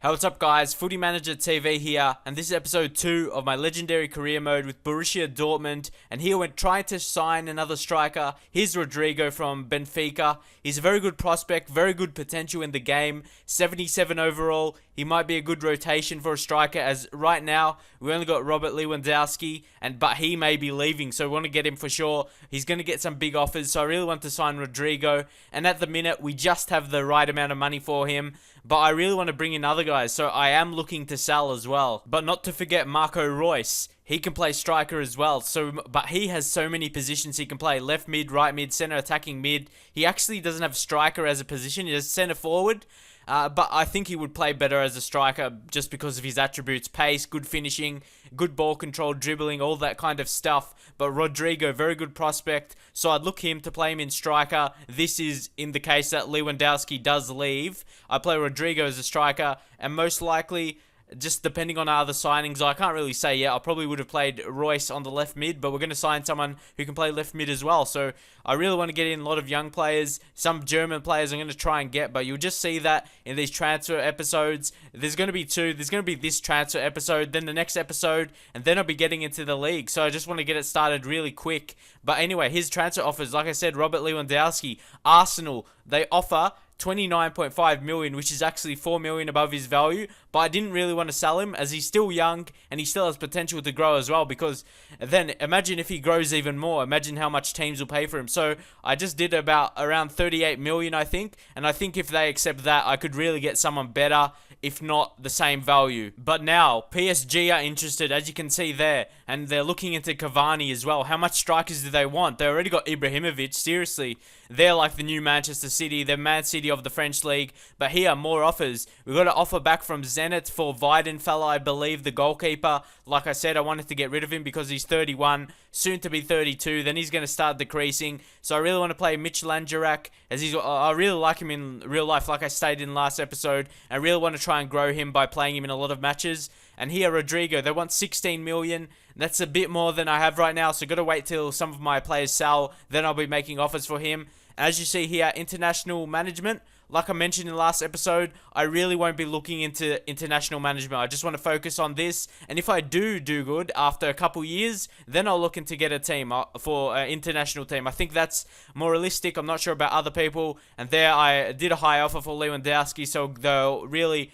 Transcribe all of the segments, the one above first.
Hey, what's up guys, Footy Manager TV here, and this is episode 2 of my legendary career mode with Borussia Dortmund, and here we're trying to sign another striker. Here's Rodrigo from Benfica. He's a very good prospect, very good potential in the game, 77 overall. He might be a good rotation for a striker, as right now we only got Robert Lewandowski, but he may be leaving, so we want to get him for sure. He's going to get some big offers, so I really want to sign Rodrigo, and at the minute we just have the right amount of money for him. But I really want to bring in other guys, so I am looking to sell as well. But not to forget Marco Reus. He can play striker as well, but he has so many positions he can play. Left mid, right mid, center attacking mid. He actually doesn't have striker as a position, he has center forward. But I think he would play better as a striker just because of his attributes. Pace, good finishing, good ball control, dribbling, all that kind of stuff. But Rodrigo, very good prospect. So I'd look him to play him in striker. This is in the case that Lewandowski does leave. I play Rodrigo as a striker, and most likely, just depending on our other signings, I can't really say yet. I probably would have played Reus on the left mid, but we're going to sign someone who can play left mid as well. So I really want to get in a lot of young players. Some German players I'm going to try and get, but you'll just see that in these transfer episodes. There's going to be two. There's going to be this transfer episode, then the next episode, and then I'll be getting into the league. So I just want to get it started really quick. But anyway, his transfer offers, like I said, Robert Lewandowski, Arsenal, they offer 29.5 million, which is actually 4 million above his value, but I didn't really want to sell him as he's still young and he still has potential to grow as well, because then imagine if he grows even more, imagine how much teams will pay for him. So I just did around 38 million, I think, and I think if they accept that, I could really get someone better, if not the same value. But now PSG are interested, as you can see there, and they're looking into Cavani as well. How much strikers do they want? They already got Ibrahimovic. Seriously, they're like the new Manchester City, they're Man City of the French league. But here, more offers. We got an offer back from Zenit for Weidenfeller, I believe, the goalkeeper. Like I said, I wanted to get rid of him because he's 31, soon to be 32. Then he's going to start decreasing. So I really want to play Mitch Langerak, as I really like him in real life, like I stated in the last episode. I really want to try and grow him by playing him in a lot of matches. And here, Rodrigo, they want 16 million. That's a bit more than I have right now, so got to wait till some of my players sell, then I'll be making offers for him. As you see here, international management, like I mentioned in the last episode, I really won't be looking into international management. I just want to focus on this, and if I do good after a couple years, then I'll look into get a team for an international team. I think that's more realistic. I'm not sure about other people, and there I did a high offer for Lewandowski, so they'll really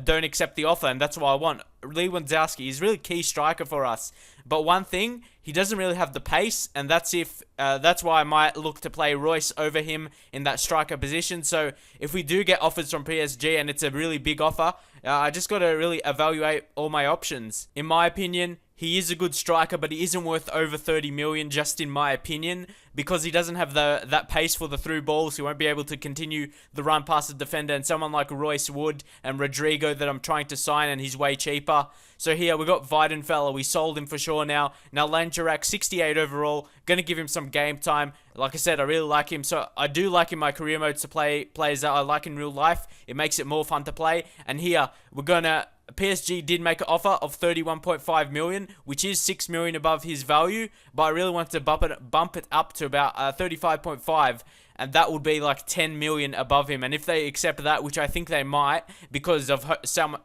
don't accept the offer, and that's what I want. Lewandowski, he's really key striker for us, but one thing, he doesn't really have the pace, and that's why I might look to play Reus over him in that striker position. So if we do get offers from PSG and it's a really big offer, I just got to really evaluate all my options. In my opinion, he is a good striker, but he isn't worth over 30 million, just in my opinion, because he doesn't have that pace for the through balls. He won't be able to continue the run past the defender, and someone like Reus would, and Rodrigo that I'm trying to sign, and he's way cheaper. So here we got Weidenfeller. We sold him for sure now. Now Langerak, 68 overall. Going to give him some game time. Like I said, I really like him. So I do like in my career modes to play players that I like in real life. It makes it more fun to play. And here we're going to... PSG did make an offer of 31.5 million, which is 6 million above his value, but I really wanted to bump it up to about 35.5, and that would be like 10 million above him. And if they accept that, which I think they might because of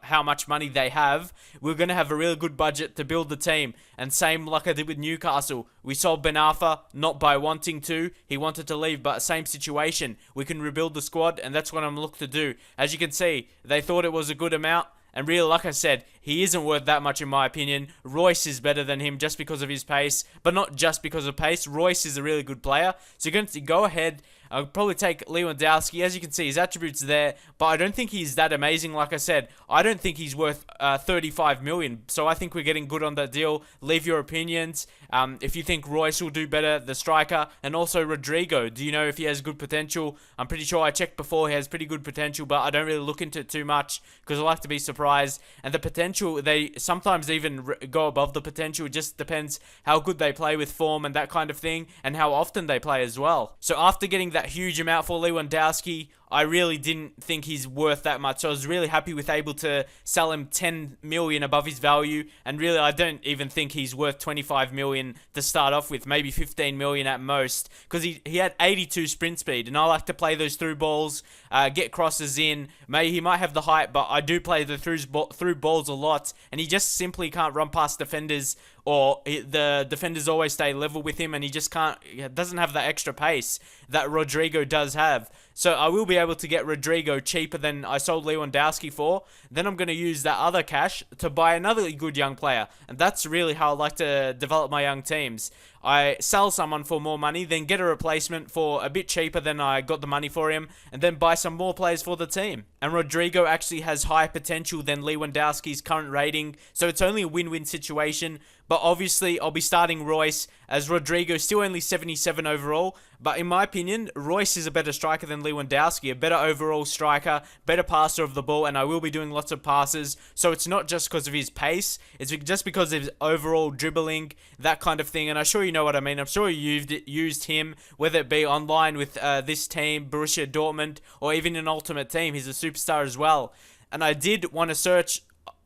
how much money they have, we're going to have a really good budget to build the team. And same like I did with Newcastle. We sold Ben Arfa, not by wanting to. He wanted to leave, but same situation. We can rebuild the squad, and that's what I'm looking to do. As you can see, they thought it was a good amount. And really, like I said, he isn't worth that much in my opinion. Reus is better than him just because of his pace, but not just because of pace. Reus is a really good player. So you're going to go ahead. I'll probably take Lewandowski. As you can see, his attributes there, but I don't think he's that amazing. Like I said, I don't think he's worth 35 million. So I think we're getting good on that deal. Leave your opinions. If you think Reus will do better, the striker, and also Rodrigo. Do you know if he has good potential? I'm pretty sure I checked before. He has pretty good potential, but I don't really look into it too much because I like to be surprised. And the potential, they sometimes even go above the potential. It just depends how good they play with form and that kind of thing, and how often they play as well. So after getting that huge amount for Lewandowski, I really didn't think he's worth that much. So I was really happy with able to sell him 10 million above his value. And really, I don't even think he's worth 25 million to start off with, maybe 15 million at most, because he had 82 sprint speed, and I like to play those through balls, get crosses in. Maybe he might have the height, but I do play the through balls a lot, and he just simply can't run past defenders, or the defenders always stay level with him, and he doesn't have that extra pace that Rodrigo does have. So I will be able to get Rodrigo cheaper than I sold Lewandowski for. Then I'm going to use that other cash to buy another good young player, and that's really how I like to develop my young teams. I sell someone for more money, then get a replacement for a bit cheaper than I got the money for him, and then buy some more players for the team. And Rodrigo actually has higher potential than Lewandowski's current rating, so it's only a win-win situation. But obviously, I'll be starting Royce, as Rodrigo's still only 77 overall. But in my opinion, Royce is a better striker than Lewandowski, a better overall striker, better passer of the ball, and I will be doing lots of passes. So it's not just because of his pace, it's just because of his overall dribbling, that kind of thing. And I'm sure you know what I mean. I'm sure you used him, whether it be online with this team, Borussia Dortmund, or even in Ultimate Team. He's a superstar as well. And I did want to search.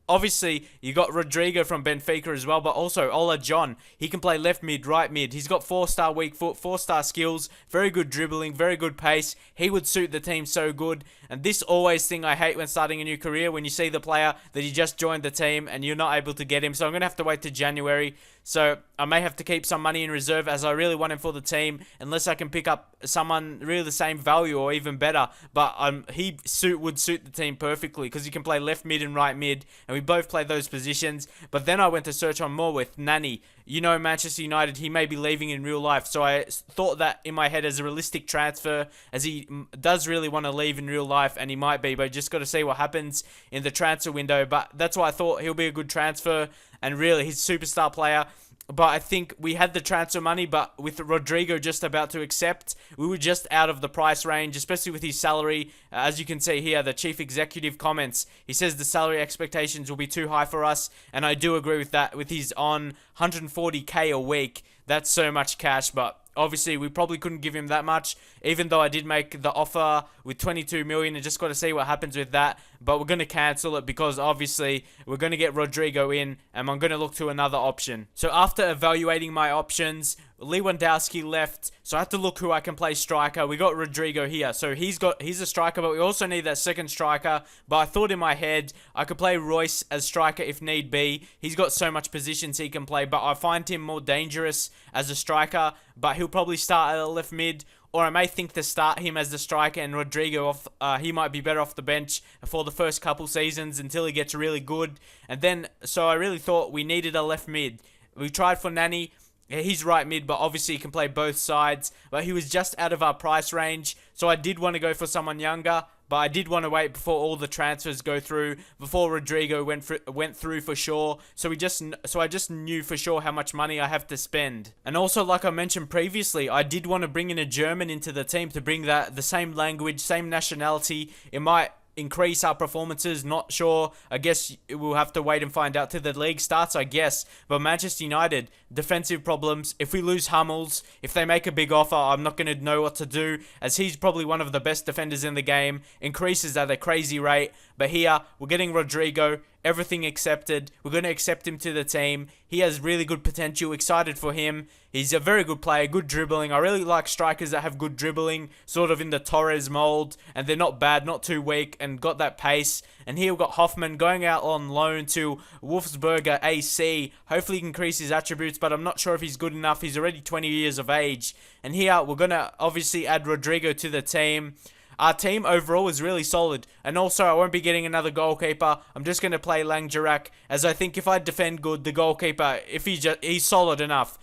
Obviously, you got Rodrigo from Benfica as well, but also Ola John. He can play left mid, right mid. He's got 4-star weak foot, 4-star skills, very good dribbling, very good pace. He would suit the team so good. And this always thing I hate when starting a new career, when you see the player that he just joined the team and you're not able to get him. So I'm going to have to wait till January. So I may have to keep some money in reserve, as I really want him for the team, unless I can pick up someone really the same value or even better. But he would suit the team perfectly, because he can play left mid and right mid, and we both play those positions. But then I went to search on more with Nani. You know, Manchester United, he may be leaving in real life. So I thought that in my head as a realistic transfer, as he does really want to leave in real life, and he might be, but just got to see what happens in the transfer window. But that's why I thought he'll be a good transfer, and really, he's a superstar player. But I think we had the transfer money, but with Rodrigo just about to accept, we were just out of the price range, especially with his salary. As you can see here, the chief executive comments. He says the salary expectations will be too high for us, and I do agree with that. With his on 140k a week, that's so much cash, but obviously, we probably couldn't give him that much, even though I did make the offer with 22 million, and just got to see what happens with that. But we're going to cancel it, because obviously we're going to get Rodrigo in, and I'm going to look to another option. So after evaluating my options, Lewandowski left, so I have to look who I can play striker. We got Rodrigo here, so he's a striker, but we also need that second striker. But I thought in my head I could play Royce as striker if need be. He's got so much positions he can play, but I find him more dangerous as a striker. But he'll probably start at left mid, or I may think to start him as the striker and Rodrigo off. He might be better off the bench for the first couple seasons until he gets really good. And then, so I really thought we needed a left mid. We tried for Nani. He's right mid, but obviously he can play both sides. But he was just out of our price range, so I did want to go for someone younger. But I did want to wait before all the transfers go through, before Rodrigo went through for sure. So I just knew for sure how much money I have to spend. And also, like I mentioned previously, I did want to bring in a German into the team to bring the same language, same nationality. It might increase our performances, not sure. I guess we'll have to wait and find out till the league starts, I guess. But Manchester United, defensive problems. If we lose Hummels, if they make a big offer, I'm not going to know what to do, as he's probably one of the best defenders in the game. Increases at a crazy rate. But here, we're getting Rodrigo. Everything accepted. We're going to accept him to the team. He has really good potential. Excited for him. He's a very good player, good dribbling. I really like strikers that have good dribbling, sort of in the Torres mold, and they're not bad, not too weak, and got that pace. And here we've got Hoffman going out on loan to Wolfsburger AC. Hopefully he can increase his attributes, but I'm not sure if he's good enough. He's already 20 years of age. And here we're going to obviously add Rodrigo to the team. Our team overall is really solid, and also I won't be getting another goalkeeper. I'm just going to play Langerack, as I think if I defend good, the goalkeeper, if he's solid enough,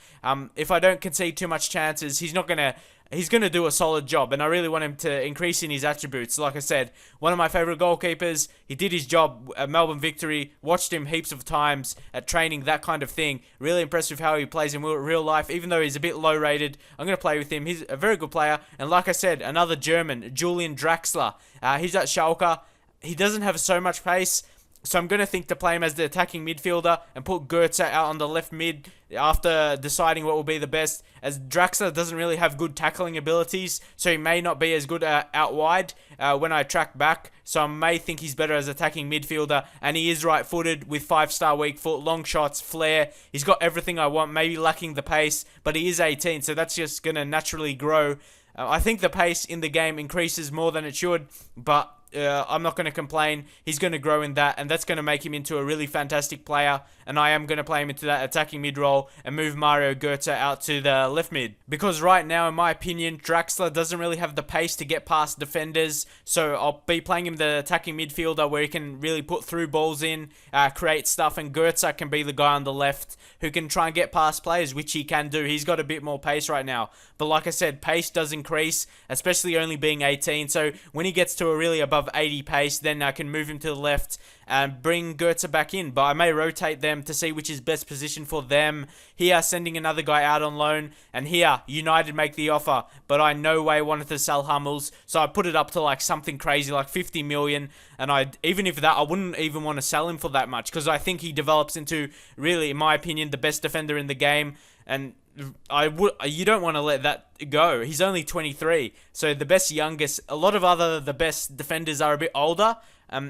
if I don't concede too much chances, he's going to do a solid job, and I really want him to increase in his attributes. Like I said, one of my favourite goalkeepers, he did his job at Melbourne Victory, watched him heaps of times at training, that kind of thing. Really impressed with how he plays in real life, even though he's a bit low rated. I'm going to play with him. He's a very good player, and like I said, another German, Julian Draxler. He's at Schalke. He doesn't have so much pace. So I'm going to think to play him as the attacking midfielder and put Goetze out on the left mid after deciding what will be the best, as Draxler doesn't really have good tackling abilities, so he may not be as good out wide when I track back. So I may think he's better as attacking midfielder, and he is right-footed with 5-star weak foot, long shots, flair. He's got everything I want, maybe lacking the pace, but he is 18, so that's just going to naturally grow. I think the pace in the game increases more than it should, but I'm not going to complain. He's going to grow in that, and that's going to make him into a really fantastic player, and I am going to play him into that attacking mid role and move Mario Götze out to the left mid. Because right now, in my opinion, Draxler doesn't really have the pace to get past defenders, so I'll be playing him the attacking midfielder where he can really put through balls in, create stuff, and Götze can be the guy on the left who can try and get past players, which he can do. He's got a bit more pace right now, but like I said, pace does increase, especially only being 18, so when he gets to a really above 80 pace, then I can move him to the left and bring Goetze back in, but I may rotate them to see which is best position for them. Here, sending another guy out on loan, and here, United make the offer, but I no way wanted to sell Hummels, so I put it up to like something crazy, like 50 million, and even if that, I wouldn't even want to sell him for that much, because I think he develops into, really, in my opinion, the best defender in the game, and you don't want to let that go. He's only 23, so the best youngest, a lot of the best defenders are a bit older.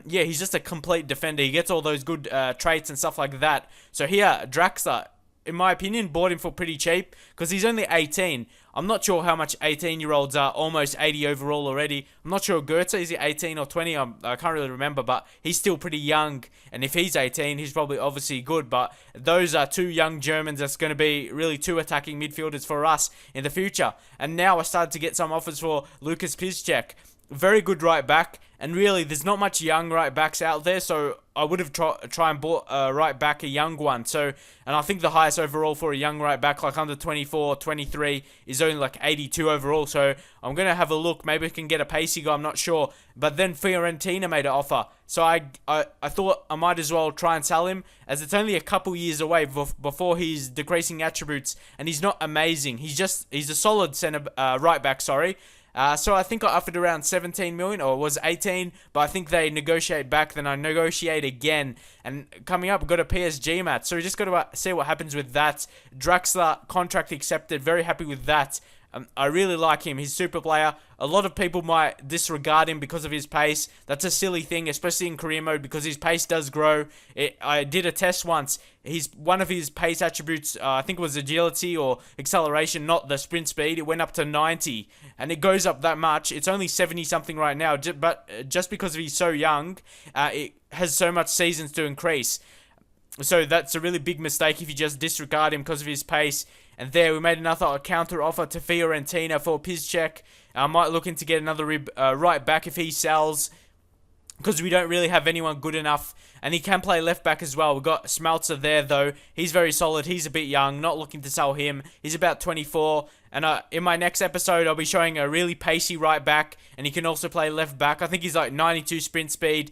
Yeah, he's just a complete defender. He gets all those good traits and stuff like that. So here, Draxler, in my opinion, bought him for pretty cheap because he's only 18. I'm not sure how much 18-year-olds are, almost 80 overall already. I'm not sure Goetze, is he 18 or 20? I can't really remember, but he's still pretty young. And if he's 18, he's probably obviously good. But those are two young Germans that's going to be really two attacking midfielders for us in the future. And now I started to get some offers for Lucas Piszczek. Very good right back, and really there's not much young right backs out there, so I would have try and bought a right back, a young one. So, and I think the highest overall for a young right back, like under 24, 23, is only like 82 overall. So I'm going to have a look. Maybe we can get a pacey guy, I'm not sure. But then Fiorentina made an offer. So I thought I might as well try and sell him, as it's only a couple years away before he's decreasing attributes, and he's not amazing. He's a solid right back, sorry. So I think I offered around 17 million, or it was 18, but I think they negotiate back, then I negotiate again. And coming up, we've got a PSG match, so we just got to see what happens with that. Draxler, contract accepted, very happy with that. I really like him. He's a super player. A lot of people might disregard him because of his pace. That's a silly thing, especially in career mode, because his pace does grow. I did a test once. One of his pace attributes, I think it was agility or acceleration, not the sprint speed. It went up to 90, and it goes up that much. It's only 70 something right now, but just because he's so young, it has so much seasons to increase. So that's a really big mistake if you just disregard him because of his pace. And there, we made another counter offer to Fiorentina for Piszczek. I might look into get another right back if he sells, because we don't really have anyone good enough. And he can play left back as well. We've got Smeltzer there, though. He's very solid. He's a bit young. Not looking to sell him. He's about 24. And in my next episode, I'll be showing a really pacey right back. And he can also play left back. I think he's like 92 sprint speed.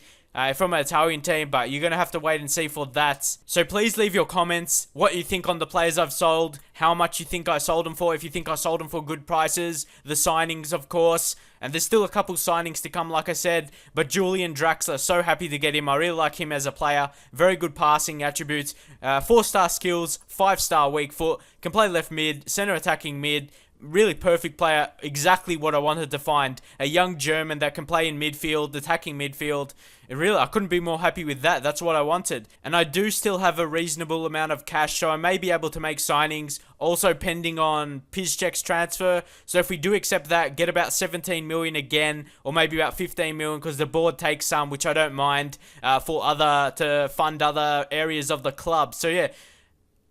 From an Italian team, but you're going to have to wait and see for that. So please leave your comments, what you think on the players I've sold, how much you think I sold them for, if you think I sold them for good prices, the signings, of course. And there's still a couple signings to come, like I said, but Julian Draxler, so happy to get him. I really like him as a player. Very good passing attributes, 4-star skills, 5-star weak foot, can play left mid, center attacking mid. Really perfect player, exactly what I wanted to find. A young German that can play in midfield, attacking midfield. I couldn't be more happy with that. That's what I wanted. And I do still have a reasonable amount of cash, so I may be able to make signings. Also pending on Piszczek's transfer. So if we do accept that, get about 17 million again, or maybe about 15 million, because the board takes some, which I don't mind, to fund other areas of the club. So yeah.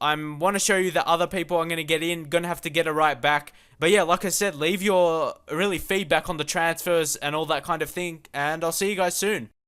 I want to show you the other people I'm going to get in. Going to have to get a right back. But yeah, like I said, leave your feedback on the transfers and all that kind of thing. And I'll see you guys soon.